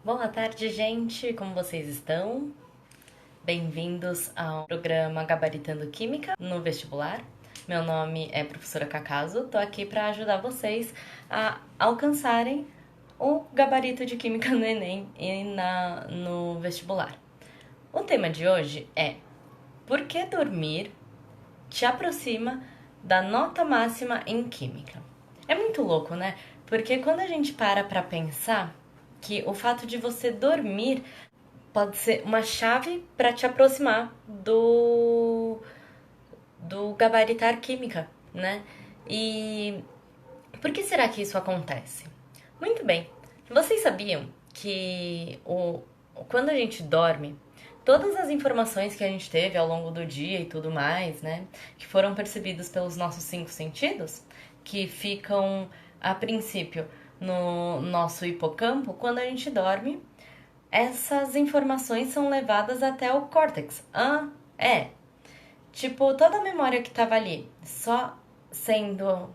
Boa tarde, gente! Como vocês estão? Bem-vindos ao programa Gabaritando Química no vestibular. Meu nome é professora Cacaso, tô aqui para ajudar vocês a alcançarem o gabarito de Química no Enem e no vestibular. O tema de hoje é: por que dormir te aproxima da nota máxima em Química? É muito louco, né? Porque quando a gente para pensar que o fato de você dormir pode ser uma chave para te aproximar do gabaritar química, né? E por que será que isso acontece? Muito bem, vocês sabiam que quando a gente dorme, todas as informações que a gente teve ao longo do dia e tudo mais, né, que foram percebidas pelos nossos cinco sentidos, que ficam a princípio no nosso hipocampo, quando a gente dorme, essas informações são levadas até o córtex. Ah, é. Tipo, toda a memória que tava ali, só sendo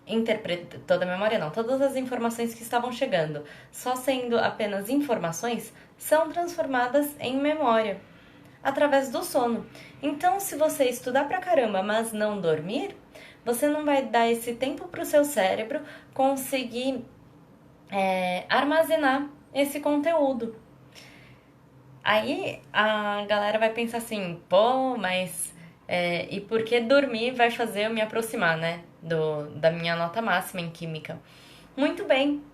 interpretada. Toda a memória não, todas as informações que estavam chegando, só sendo apenas informações, são transformadas em memória através do sono. Então, se você estudar pra caramba, mas não dormir, você não vai dar esse tempo pro seu cérebro conseguir armazenar esse conteúdo. Aí a galera vai pensar assim, pô, mas e por que dormir vai fazer eu me aproximar, né, da minha nota máxima em química? Muito bem,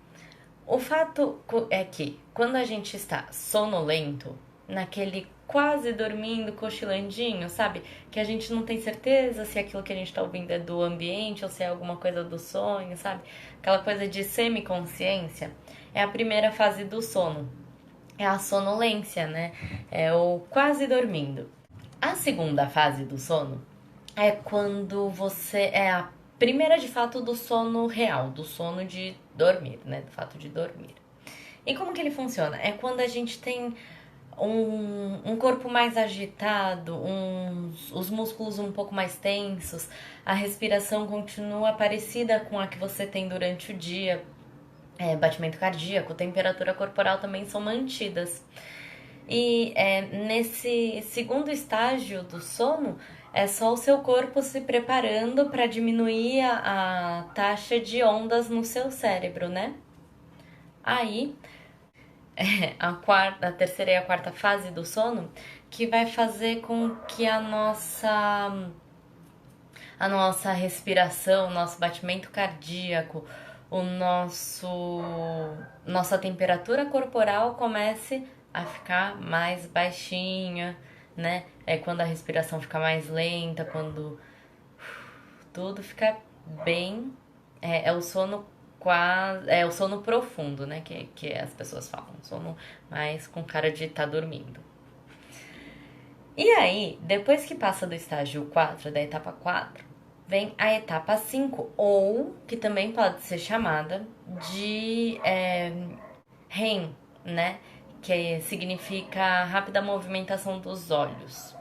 o fato é que quando a gente está sonolento, naquele quase dormindo, cochilandinho, sabe? Que a gente não tem certeza se aquilo que a gente está ouvindo é do ambiente ou se é alguma coisa do sonho, sabe? Aquela coisa de semiconsciência, é a primeira fase do sono, é a sonolência, né? É o quase dormindo. A segunda fase do sono é quando você é a primeira de fato do sono real, do sono de dormir, né? Do fato de dormir. E como que ele funciona? É quando a gente tem um corpo mais agitado, os músculos um pouco mais tensos, a respiração continua parecida com a que você tem durante o dia, batimento cardíaco, temperatura corporal também são mantidas. E nesse segundo estágio do sono, é só o seu corpo se preparando para diminuir a taxa de ondas no seu cérebro, né? Aí, a terceira e a quarta fase do sono, que vai fazer com que a nossa respiração, nosso batimento cardíaco, o nossa temperatura corporal comece a ficar mais baixinha, né? É quando a respiração fica mais lenta, quando tudo fica bem. É o sono quase. É o sono profundo, né? Que as pessoas falam. Sono mais com cara de estar dormindo. E aí, depois que passa do estágio 4 da etapa 4, vem a etapa 5 ou que também pode ser chamada de REM, né? Que significa rápida movimentação dos olhos.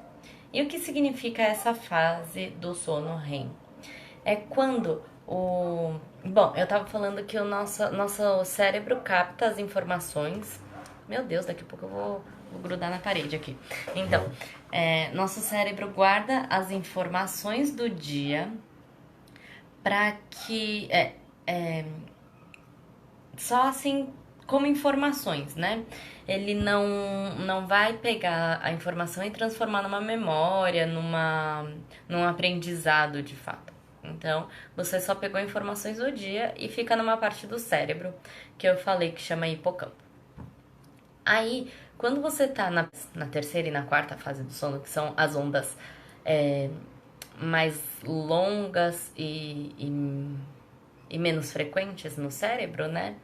E o que significa essa fase do sono REM? É quando o. Bom, eu tava falando que o nosso cérebro capta as informações. Meu Deus, daqui a pouco eu vou grudar na parede aqui. Então, nosso cérebro guarda as informações do dia para que. Só assim como informações, né? Ele não vai pegar a informação e transformar numa memória, num aprendizado de fato. Então, você só pegou informações do dia e fica numa parte do cérebro que eu falei que chama hipocampo. Aí, quando você tá na terceira e na quarta fase do sono, que são as ondas mais longas e menos frequentes no cérebro, né?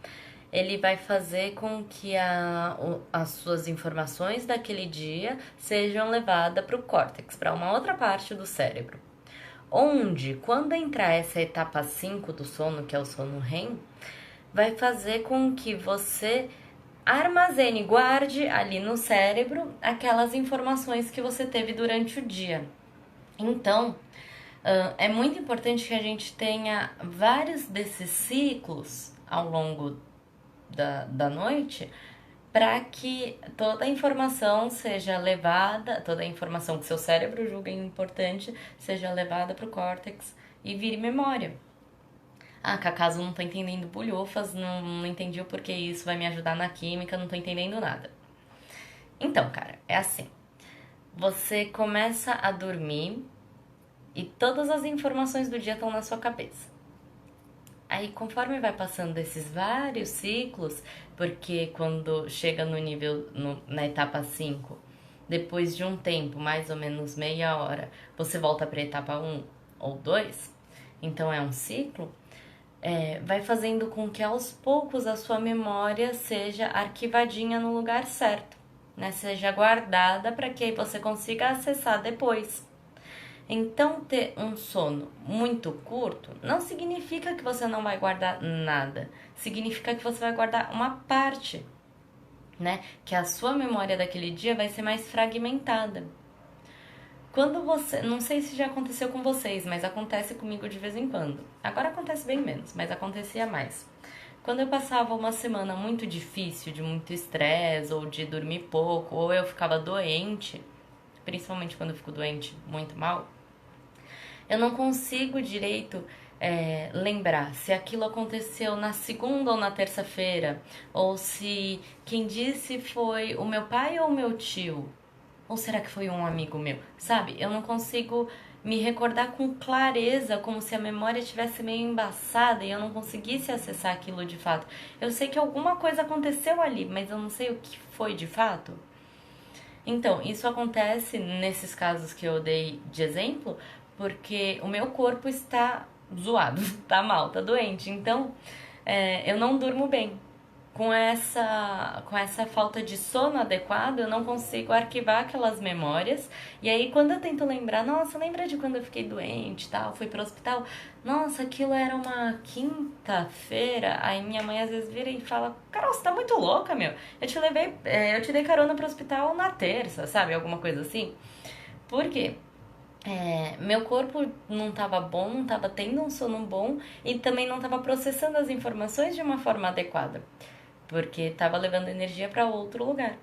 Ele vai fazer com que as suas informações daquele dia sejam levadas para o córtex, para uma outra parte do cérebro. Onde, quando entrar essa etapa 5 do sono, que é o sono REM, vai fazer com que você armazene, guarde ali no cérebro aquelas informações que você teve durante o dia. Então, é muito importante que a gente tenha vários desses ciclos ao longo da noite para que toda a informação seja levada, toda a informação que seu cérebro julga importante, seja levada para o córtex e vire memória. Ah, Cacaso, não tô entendendo bulhufas, não entendi o porquê isso vai me ajudar na química, não tô entendendo nada. Então, cara, é assim. Você começa a dormir e todas as informações do dia estão na sua cabeça. Aí, conforme vai passando esses vários ciclos, porque quando chega no nível, na etapa 5, depois de um tempo, mais ou menos meia hora, você volta para a etapa 1 ou 2, então é um ciclo, vai fazendo com que aos poucos a sua memória seja arquivadinha no lugar certo, né? Seja guardada para que aí você consiga acessar depois. Então, ter um sono muito curto não significa que você não vai guardar nada. Significa que você vai guardar uma parte, né? Que a sua memória daquele dia vai ser mais fragmentada. Quando você, não sei se já aconteceu com vocês, mas acontece comigo de vez em quando. Agora acontece bem menos, mas acontecia mais. Quando eu passava uma semana muito difícil, de muito estresse, ou de dormir pouco, ou eu ficava doente, principalmente quando eu fico doente muito mal, eu não consigo direito lembrar se aquilo aconteceu na segunda ou na terça-feira, ou se quem disse foi o meu pai ou o meu tio, ou será que foi um amigo meu? Sabe? Eu não consigo me recordar com clareza, como se a memória estivesse meio embaçada e eu não conseguisse acessar aquilo de fato. Eu sei que alguma coisa aconteceu ali, mas eu não sei o que foi de fato. Então, isso acontece nesses casos que eu dei de exemplo, porque o meu corpo está zoado, tá mal, tá doente. Então, eu não durmo bem. Com essa falta de sono adequado, eu não consigo arquivar aquelas memórias. E aí, quando eu tento lembrar, nossa, lembra de quando eu fiquei doente e tal, fui pro hospital? Nossa, aquilo era uma quinta-feira. Aí minha mãe às vezes vira e fala: Carol, você tá muito louca, meu. Eu te dei carona pro hospital na terça, sabe? Alguma coisa assim. Por quê? Meu corpo não estava bom, não estava tendo um sono bom e também não estava processando as informações de uma forma adequada, porque estava levando energia para outro lugar,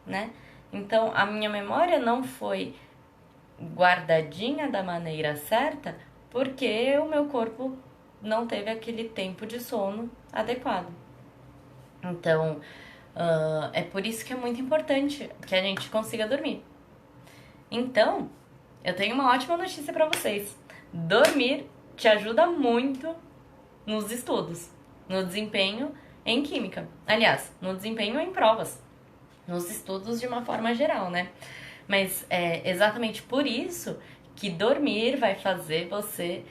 né? Então a minha memória não foi guardadinha da maneira certa porque o meu corpo não teve aquele tempo de sono adequado. Então, é por isso que é muito importante que a gente consiga dormir. Então, eu tenho uma ótima notícia para vocês. Dormir te ajuda muito nos estudos, no desempenho em química. Aliás, no desempenho em provas, nos estudos de uma forma geral, né? Mas é exatamente por isso que dormir vai fazer você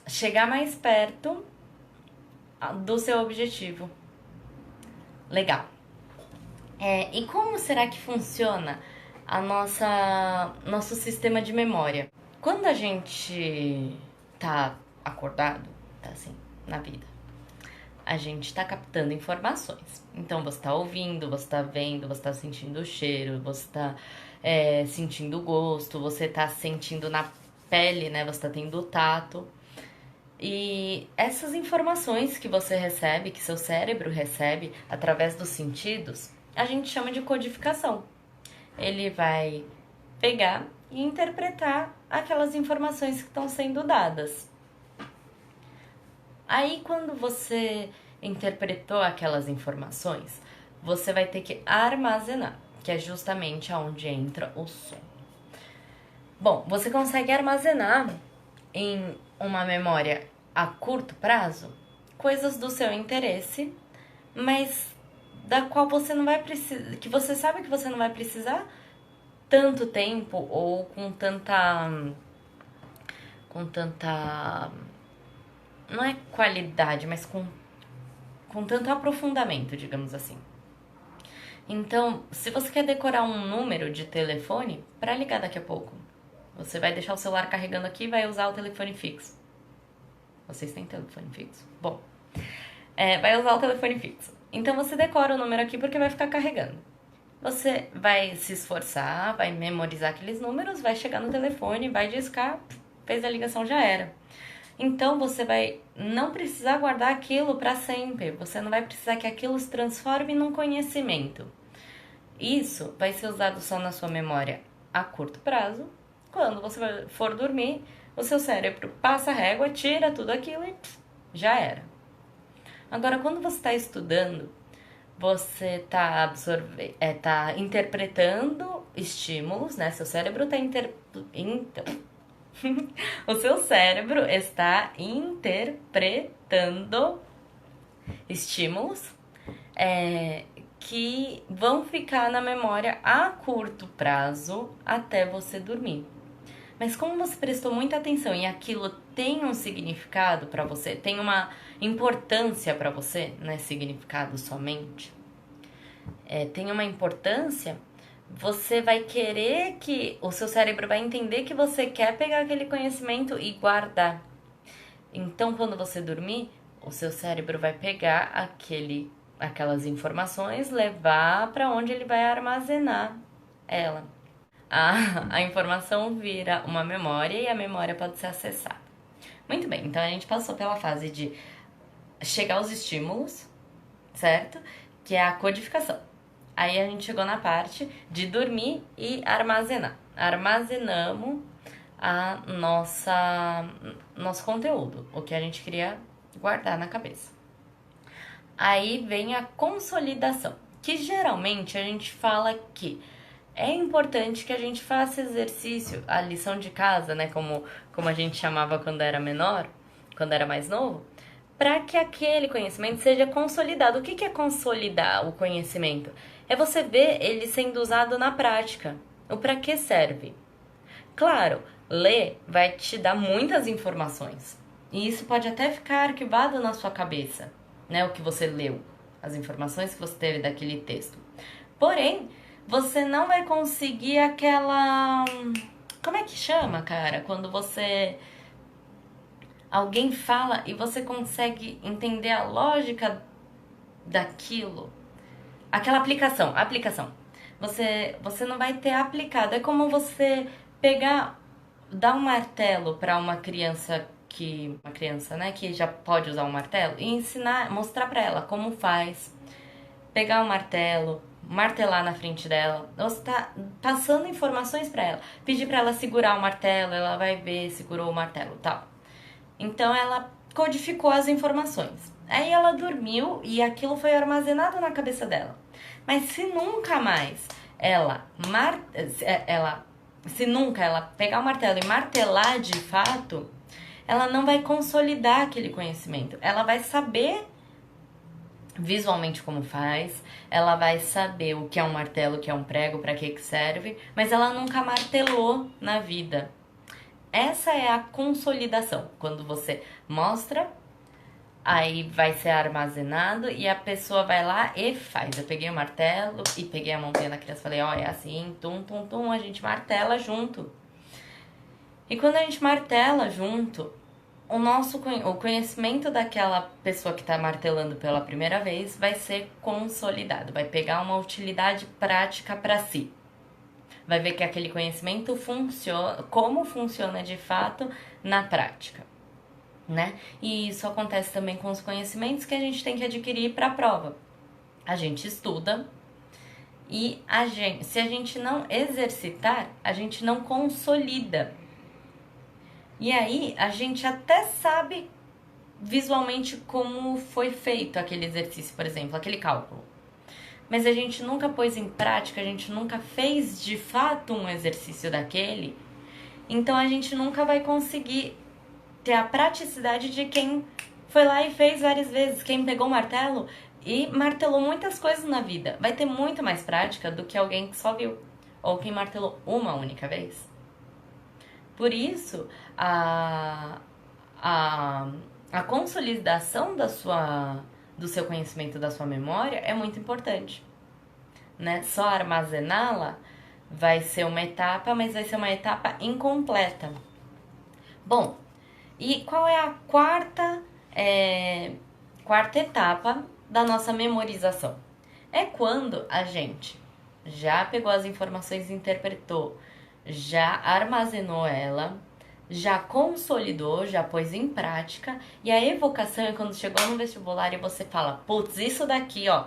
chegar mais perto do seu objetivo. Legal. E como será que funciona nosso sistema de memória? Quando a gente tá acordado, tá assim, na vida, a gente tá captando informações. Então você tá ouvindo, você tá vendo, você tá sentindo o cheiro, você tá sentindo o gosto, você tá sentindo na pele, né? Você tá tendo o tato. E essas informações que você recebe, que seu cérebro recebe através dos sentidos, a gente chama de codificação. Ele vai pegar e interpretar aquelas informações que estão sendo dadas. Aí, quando você interpretou aquelas informações, você vai ter que armazenar, que é justamente aonde entra o som. Bom, você consegue armazenar em uma memória a curto prazo coisas do seu interesse, mas da qual você não vai precisar, que você sabe que você não vai precisar tanto tempo ou com tanta não é qualidade, mas com tanto aprofundamento, digamos assim. Então, se você quer decorar um número de telefone para ligar daqui a pouco, você vai deixar o celular carregando aqui e vai usar o telefone fixo. Vocês têm telefone fixo? Bom, vai usar o telefone fixo. Então você decora o número aqui porque vai ficar carregando. Você vai se esforçar, vai memorizar aqueles números, vai chegar no telefone, vai discar, fez a ligação, já era. Então você vai não precisar guardar aquilo para sempre. Você não vai precisar que aquilo se transforme num conhecimento. Isso vai ser usado só na sua memória a curto prazo. Quando você for dormir, o seu cérebro passa a régua, tira tudo aquilo e já era. Agora, quando você está estudando, você está tá interpretando estímulos, né? Seu cérebro está então, o seu cérebro está interpretando estímulos que vão ficar na memória a curto prazo até você dormir. Mas como você prestou muita atenção e aquilo tem um significado para você, tem uma importância para você, não é significado somente, tem uma importância, você vai querer que o seu cérebro vai entender que você quer pegar aquele conhecimento e guardar. Então, quando você dormir, o seu cérebro vai pegar aquelas informações, levar para onde ele vai armazenar ela. A informação vira uma memória e a memória pode ser acessada. Muito bem, então a gente passou pela fase de chegar aos estímulos, certo? Que é a codificação. Aí a gente chegou na parte de dormir e armazenar. Armazenamos nosso conteúdo, o que a gente queria guardar na cabeça. Aí vem a consolidação, que geralmente a gente fala que é importante que a gente faça exercício, a lição de casa, né, como a gente chamava quando era menor, quando era mais novo, para que aquele conhecimento seja consolidado. O que é consolidar o conhecimento? É você ver ele sendo usado na prática. O para que serve? Claro, ler vai te dar muitas informações. E isso pode até ficar arquivado na sua cabeça, né? O que você leu, as informações que você teve daquele texto. Porém, você não vai conseguir aquela... Como é que chama, cara? Quando alguém fala e você consegue entender a lógica daquilo. Aquela aplicação. Você não vai ter aplicado. É como você dar um martelo para uma criança, né, que já pode usar um martelo e mostrar para ela como faz. Pegar um martelo, martelar na frente dela. Você tá passando informações para ela. Pedir para ela segurar o martelo, ela vai ver, segurou o martelo, tal. Então ela codificou as informações. Aí ela dormiu e aquilo foi armazenado na cabeça dela. Mas se nunca mais se nunca ela pegar o martelo e martelar de fato, ela não vai consolidar aquele conhecimento. Ela vai saber visualmente como faz, ela vai saber o que é um martelo, o que é um prego, para que serve, mas ela nunca martelou na vida. Essa é a consolidação, quando você mostra, aí vai ser armazenado e a pessoa vai lá e faz. Eu peguei o martelo e peguei a mãozinha da criança e falei, ó, é assim, tum, tum, tum, a gente martela junto. E quando a gente martela junto, o conhecimento daquela pessoa que está martelando pela primeira vez vai ser consolidado, vai pegar uma utilidade prática para si. Vai ver que aquele conhecimento funciona, como funciona de fato na prática, né? E isso acontece também com os conhecimentos que a gente tem que adquirir para a prova. A gente estuda e se a gente não exercitar, a gente não consolida. E aí, a gente até sabe visualmente como foi feito aquele exercício, por exemplo, aquele cálculo. Mas a gente nunca pôs em prática, a gente nunca fez de fato um exercício daquele. Então, a gente nunca vai conseguir ter a praticidade de quem foi lá e fez várias vezes. Quem pegou o martelo e martelou muitas coisas na vida. Vai ter muito mais prática do que alguém que só viu. Ou quem martelou uma única vez. Por isso, a consolidação do seu conhecimento, da sua memória, é muito importante. Né? Só armazená-la vai ser uma etapa, mas vai ser uma etapa incompleta. Bom, e qual é a quarta etapa da nossa memorização? É quando a gente já pegou as informações e interpretou, já armazenou ela, já consolidou, já pôs em prática, e a evocação é quando chegou no vestibular e você fala, putz, isso daqui, ó,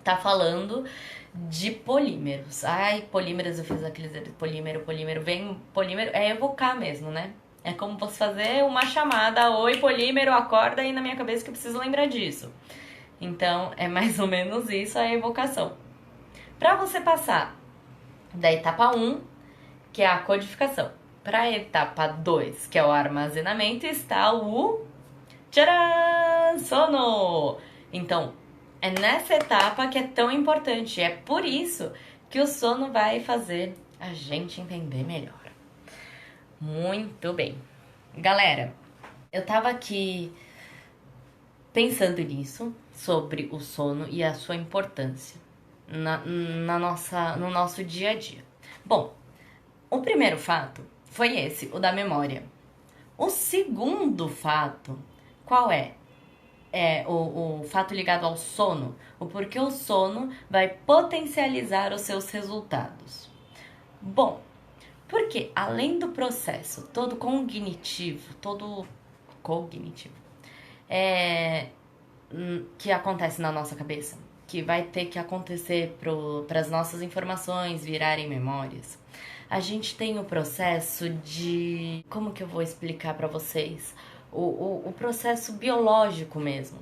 tá falando de polímeros. Ai, polímeros, eu fiz aqueles polímero, vem polímero, é evocar mesmo, né? É como você fazer uma chamada, oi polímero, acorda aí na minha cabeça que eu preciso lembrar disso. Então, é mais ou menos isso a evocação. Para você passar da etapa um, que é a codificação, para a etapa 2, que é o armazenamento, está o tcharam, sono. Então, é nessa etapa que é tão importante. É por isso que o sono vai fazer a gente entender melhor. Muito bem. Galera, eu tava aqui pensando nisso, sobre o sono e a sua importância no nosso dia a dia. Bom, o primeiro fato foi esse, o da memória. O segundo fato, qual é? É o fato ligado ao sono, o porquê o sono vai potencializar os seus resultados. Bom, porque além do processo todo cognitivo, é, que acontece na nossa cabeça, que vai ter que acontecer para as nossas informações virarem memórias, a gente tem o processo de... Como que eu vou explicar para vocês? O processo biológico mesmo.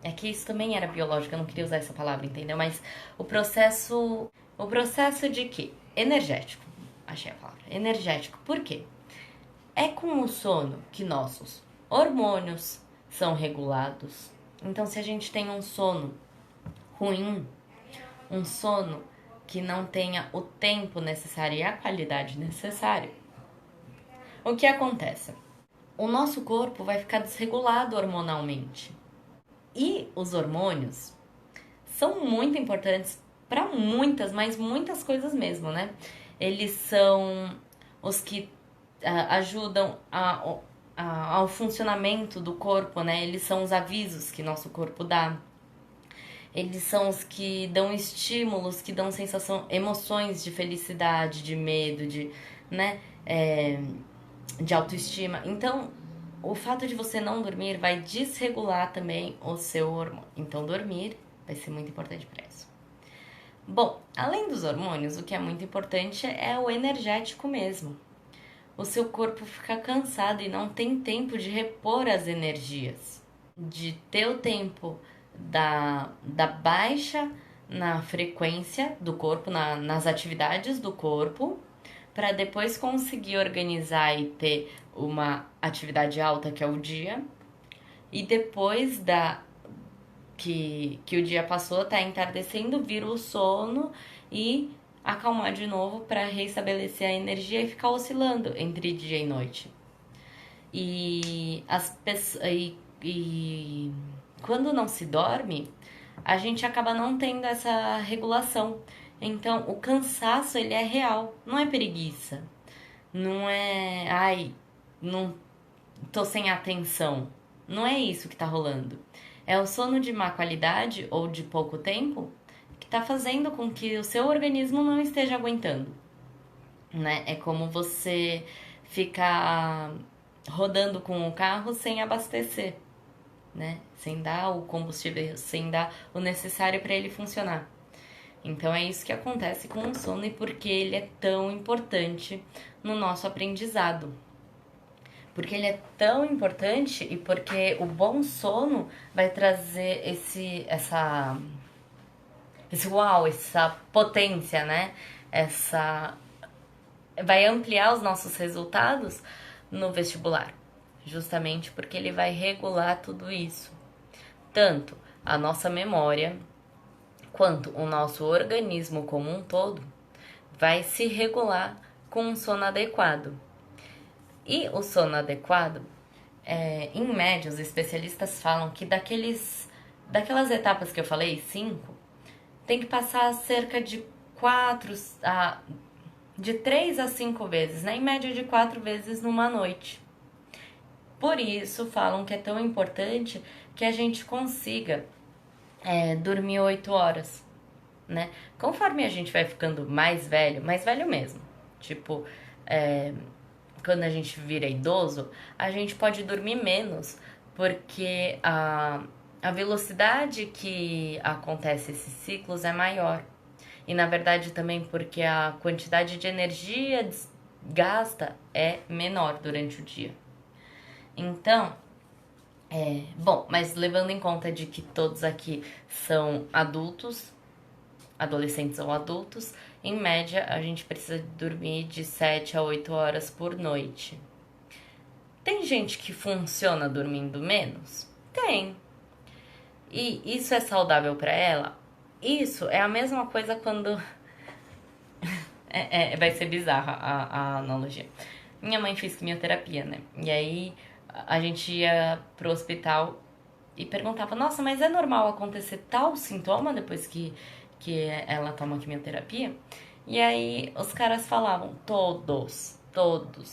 É que isso também era biológico, eu não queria usar essa palavra, entendeu? Mas o processo... O processo de quê? Energético. Achei a palavra. Energético. Por quê? É com o sono que nossos hormônios são regulados. Então, se a gente tem um sono ruim, um sono que não tenha o tempo necessário e a qualidade necessária, o que acontece? O nosso corpo vai ficar desregulado hormonalmente. E os hormônios são muito importantes para muitas, mas muitas coisas mesmo, né? Eles são os que ajudam ao funcionamento do corpo, né? Eles são os avisos que nosso corpo dá. Eles são os que dão estímulos, que dão sensação, emoções de felicidade, de medo, né? De autoestima. Então, o fato de você não dormir vai desregular também o seu hormônio. Então, dormir vai ser muito importante para isso. Bom, além dos hormônios, o que é muito importante é o energético mesmo. O seu corpo fica cansado e não tem tempo de repor as energias, de ter o tempo da baixa na frequência do corpo, nas atividades do corpo, para depois conseguir organizar e ter uma atividade alta, que é o dia, e depois que o dia passou, tá entardecendo, vira o sono e acalmar de novo para restabelecer a energia e ficar oscilando entre dia e noite. E as pessoas e quando não se dorme, a gente acaba não tendo essa regulação. Então, o cansaço ele é real, não é preguiça. Não é, ai, não tô sem atenção. Não é isso que tá rolando. É o sono de má qualidade ou de pouco tempo que tá fazendo com que o seu organismo não esteja aguentando, né? É como você ficar rodando com o carro sem abastecer, né? Sem dar o combustível, sem dar o necessário para ele funcionar. Então é isso que acontece com o sono e por que ele é tão importante no nosso aprendizado. Porque ele é tão importante e porque o bom sono vai trazer esse uau, essa potência, né? Vai ampliar os nossos resultados no vestibular, justamente porque ele vai regular tudo isso. Tanto a nossa memória quanto o nosso organismo como um todo vai se regular com um sono adequado. E o sono adequado, em média, os especialistas falam que daquelas etapas que eu falei, 5, tem que passar cerca de 3 a 5 vezes, né? Em média de 4 vezes numa noite. Por isso falam que é tão importante que a gente consiga dormir 8 horas, né? Conforme a gente vai ficando mais velho mesmo, tipo, quando a gente vira idoso, a gente pode dormir menos, porque a velocidade que acontece esses ciclos é maior. E na verdade também porque a quantidade de energia gasta é menor durante o dia. Então, bom, mas levando em conta de que todos aqui são adultos, adolescentes ou adultos, em média a gente precisa dormir de 7 a 8 horas por noite. Tem gente que funciona dormindo menos? Tem. E isso é saudável pra ela? Isso é a mesma coisa quando. Vai ser bizarra a analogia. Minha mãe fez quimioterapia, né? E aí a gente ia pro hospital e perguntava: Nossa, mas é normal acontecer tal sintoma depois que ela toma quimioterapia? E aí os caras falavam: todos,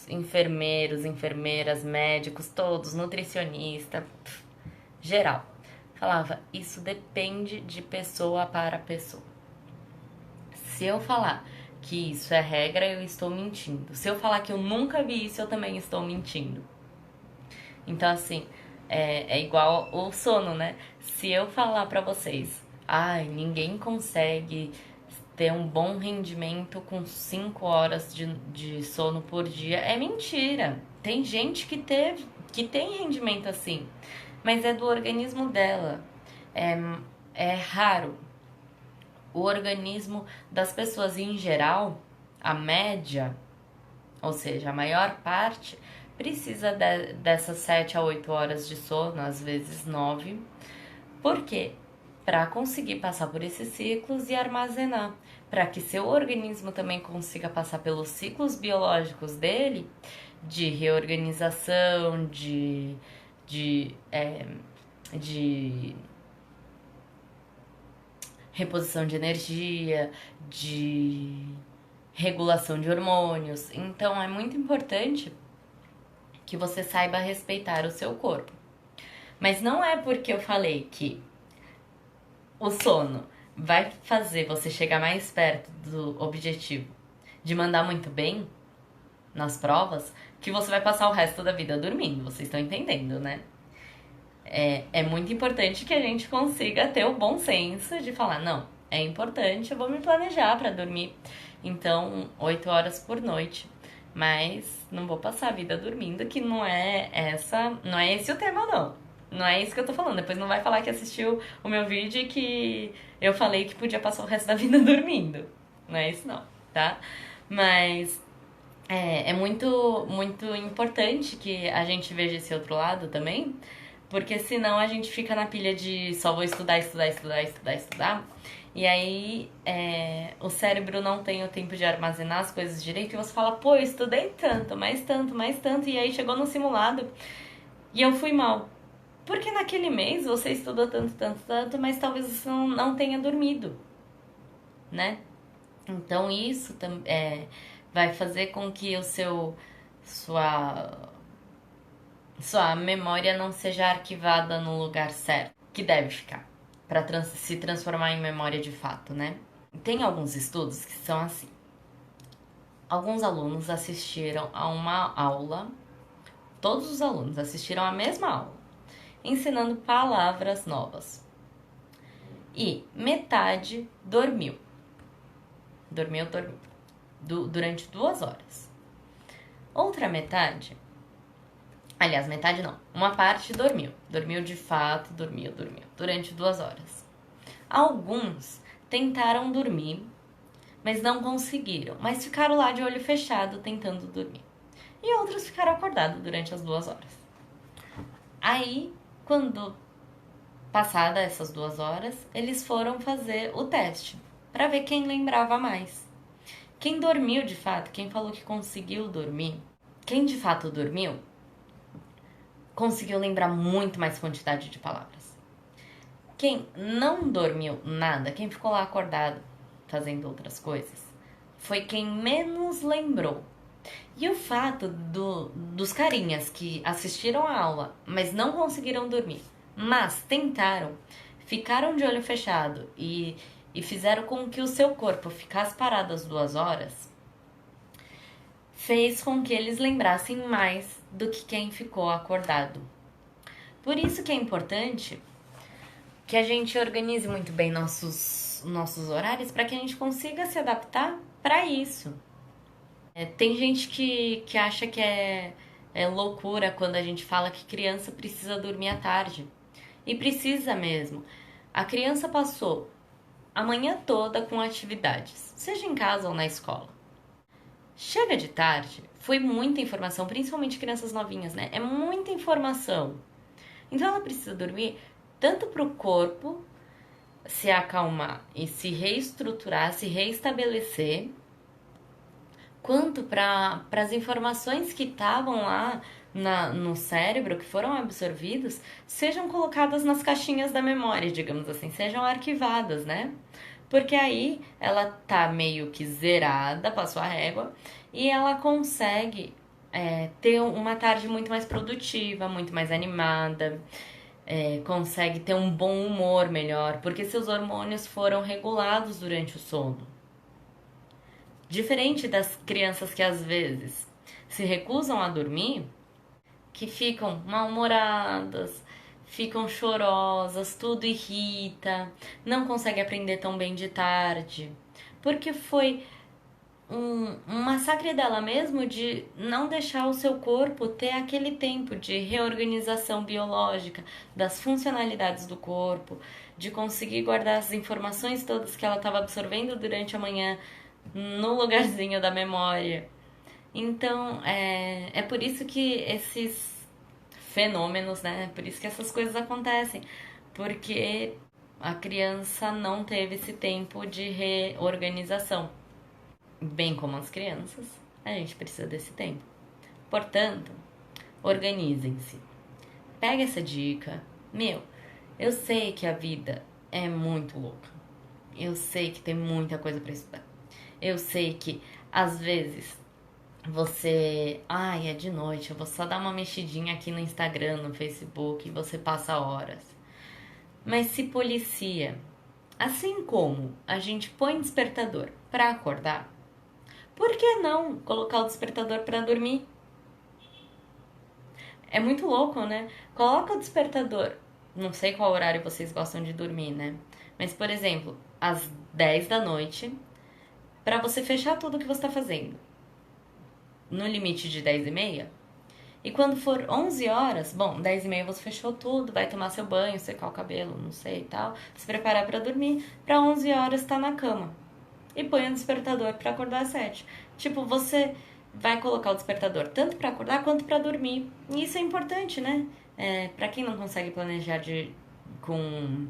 enfermeiros, enfermeiras, médicos, todos, nutricionista, geral. Falava: Isso depende de pessoa para pessoa. Se eu falar que isso é regra, eu estou mentindo. Se eu falar que eu nunca vi isso, eu também estou mentindo. Então, assim, é igual o sono, né? Se eu falar pra vocês, ninguém consegue ter um bom rendimento com 5 horas de sono por dia, é mentira. Tem gente que tem rendimento assim, mas é do organismo dela. É, é raro. O organismo das pessoas em geral, a média, ou seja, a maior parte, precisa dessas 7 a 8 horas de sono, às vezes 9. Por quê? Para conseguir passar por esses ciclos e armazenar. Para que seu organismo também consiga passar pelos ciclos biológicos dele, de reorganização, de reposição de energia, de regulação de hormônios. Então é muito importante que você saiba respeitar o seu corpo. Mas não é porque eu falei que o sono vai fazer você chegar mais perto do objetivo de mandar muito bem nas provas que você vai passar o resto da vida dormindo. Vocês estão entendendo, né? É muito importante que a gente consiga ter o bom senso de falar, não, é importante, eu vou me planejar para dormir. Então, 8 horas por noite. Mas não vou passar a vida dormindo, que não é esse o tema, não. Não é isso que eu tô falando. Depois não vai falar que assistiu o meu vídeo e que eu falei que podia passar o resto da vida dormindo. Não é isso não, tá? Mas é muito, muito importante que a gente veja esse outro lado também, porque senão a gente fica na pilha de só vou estudar, estudar, estudar, estudar, estudar. E aí o cérebro não tem o tempo de armazenar as coisas direito e você fala, pô, eu estudei tanto, mais tanto, mais tanto, e aí chegou no simulado e eu fui mal. Porque naquele mês você estudou tanto, tanto, tanto, mas talvez você não tenha dormido, né? Então isso vai fazer com que sua memória não seja arquivada no lugar certo, que deve ficar, para se transformar em memória de fato, né? Tem alguns estudos que são assim. Alguns alunos assistiram a uma aula, todos os alunos assistiram a mesma aula, ensinando palavras novas. E metade dormiu. Dormiu durante 2 horas. Outra metade, aliás, metade não, uma parte dormiu. Dormiu de fato, dormiu durante 2 horas. Alguns tentaram dormir, mas não conseguiram, mas ficaram lá de olho fechado tentando dormir. E outros ficaram acordados durante as 2 horas. Aí, quando passada essas 2 horas, eles foram fazer o teste para ver quem lembrava mais. Quem dormiu de fato, quem falou que conseguiu dormir, quem de fato dormiu, conseguiu lembrar muito mais quantidade de palavras. Quem não dormiu nada, quem ficou lá acordado fazendo outras coisas, foi quem menos lembrou. E o fato dos carinhas que assistiram a aula, mas não conseguiram dormir, mas tentaram, ficaram de olho fechado e fizeram com que o seu corpo ficasse parado as 2 horas, fez com que eles lembrassem mais do que quem ficou acordado. Por isso que é importante que a gente organize muito bem nossos horários para que a gente consiga se adaptar para isso. Tem gente que acha que é loucura quando a gente fala que criança precisa dormir à tarde. E precisa mesmo. A criança passou a manhã toda com atividades, seja em casa ou na escola. Chega de tarde, foi muita informação, principalmente crianças novinhas, né? É muita informação. Então ela precisa dormir tanto para o corpo se acalmar e se reestruturar, se reestabelecer, quanto para as informações que estavam lá no cérebro, que foram absorvidas, sejam colocadas nas caixinhas da memória, digamos assim, sejam arquivadas, né? Porque aí ela tá meio que zerada, passou a régua, e ela consegue ter uma tarde muito mais produtiva, muito mais animada, consegue ter um bom humor melhor, porque seus hormônios foram regulados durante o sono. Diferente das crianças que às vezes se recusam a dormir, que ficam mal-humoradas, ficam chorosas, tudo irrita, não consegue aprender tão bem de tarde, porque foi um massacre dela mesmo de não deixar o seu corpo ter aquele tempo de reorganização biológica das funcionalidades do corpo, de conseguir guardar as informações todas que ela estava absorvendo durante a manhã no lugarzinho da memória. Então, é por isso que esses fenômenos, né? Por isso que essas coisas acontecem. Porque a criança não teve esse tempo de reorganização. Bem como as crianças, a gente precisa desse tempo. Portanto, organizem-se. Pega essa dica. Meu, eu sei que a vida é muito louca. Eu sei que tem muita coisa para estudar. Eu sei que às vezes você, ai, é de noite, eu vou só dar uma mexidinha aqui no Instagram, no Facebook e você passa horas. Mas se policia, assim como a gente põe despertador para acordar, por que não colocar o despertador para dormir? É muito louco, né? Coloca o despertador. Não sei qual horário vocês gostam de dormir, né? Mas, por exemplo, às 10 da noite, para você fechar tudo que você está fazendo. No limite de 10 e meia. E quando for 11 horas, bom, 10 e meia você fechou tudo, vai tomar seu banho, secar o cabelo, não sei e tal, se preparar para dormir. Para 11 horas tá na cama. E põe o despertador para acordar às 7. Tipo, você vai colocar o despertador tanto para acordar quanto para dormir. E isso é importante, né? Para quem não consegue planejar com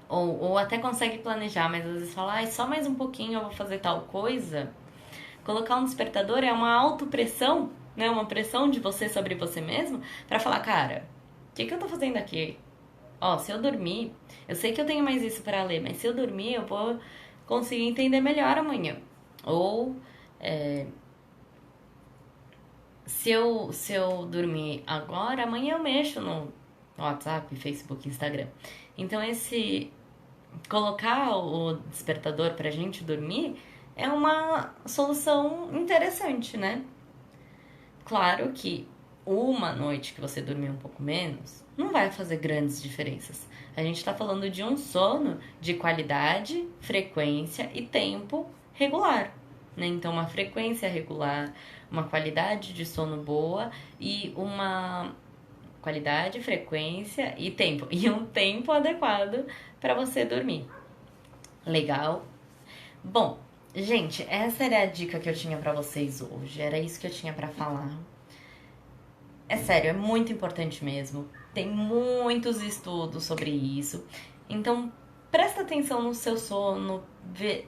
ou até consegue planejar, mas às vezes fala, só mais um pouquinho eu vou fazer tal coisa. Colocar um despertador é uma autopressão, né? Uma pressão de você sobre você mesmo para falar, cara, o que eu tô fazendo aqui? Ó, se eu dormir, eu sei que eu tenho mais isso para ler, mas se eu dormir, eu vou conseguir entender melhor amanhã. Ou se eu dormir agora, amanhã eu mexo no WhatsApp, Facebook, Instagram. Então esse colocar o despertador pra gente dormir é uma solução interessante, né? Claro que uma noite que você dormir um pouco menos não vai fazer grandes diferenças. A gente está falando de um sono de qualidade, frequência e tempo regular, né? Então, uma frequência regular, uma qualidade de sono boa e uma qualidade, frequência e tempo. E um tempo adequado para você dormir. Legal? Bom, gente, essa era a dica que eu tinha pra vocês hoje. Era isso que eu tinha pra falar. É sério, é muito importante mesmo. Tem muitos estudos sobre isso. Então, presta atenção no seu sono,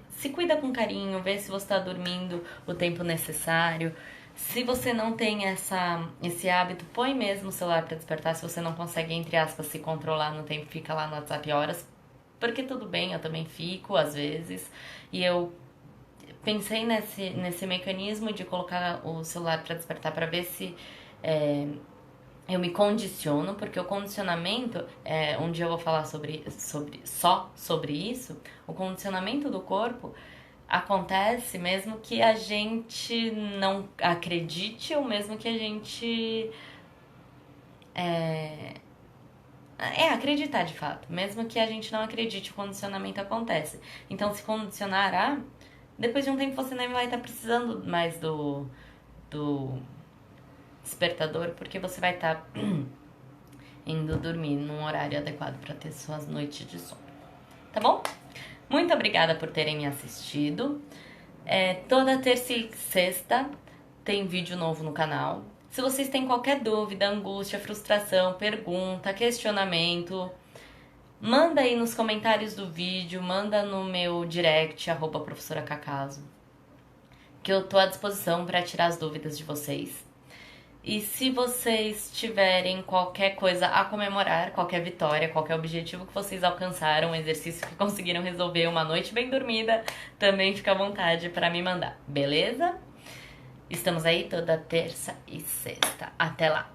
se cuida com carinho, vê se você está dormindo o tempo necessário. Se você não tem esse hábito, põe mesmo o celular para despertar. Se você não consegue, entre aspas, se controlar no tempo, fica lá no WhatsApp horas. Porque tudo bem, eu também fico às vezes. E eu pensei nesse mecanismo de colocar o celular para despertar para ver se eu me condiciono, porque o condicionamento, um dia eu vou falar só sobre isso, o condicionamento do corpo acontece mesmo que a gente não acredite ou mesmo que a gente acreditar de fato. Mesmo que a gente não acredite, o condicionamento acontece. Então, se condicionar depois de um tempo você nem vai estar precisando mais do despertador, porque você vai estar indo dormir num horário adequado para ter suas noites de sono. Tá bom? Muito obrigada por terem me assistido. Toda terça e sexta tem vídeo novo no canal. Se vocês têm qualquer dúvida, angústia, frustração, pergunta, questionamento, manda aí nos comentários do vídeo, manda no meu direct, @professora Cacaso, que eu tô à disposição para tirar as dúvidas de vocês. E se vocês tiverem qualquer coisa a comemorar, qualquer vitória, qualquer objetivo que vocês alcançaram, um exercício que conseguiram resolver, uma noite bem dormida, também fica à vontade para me mandar, beleza? Estamos aí toda terça e sexta. Até lá!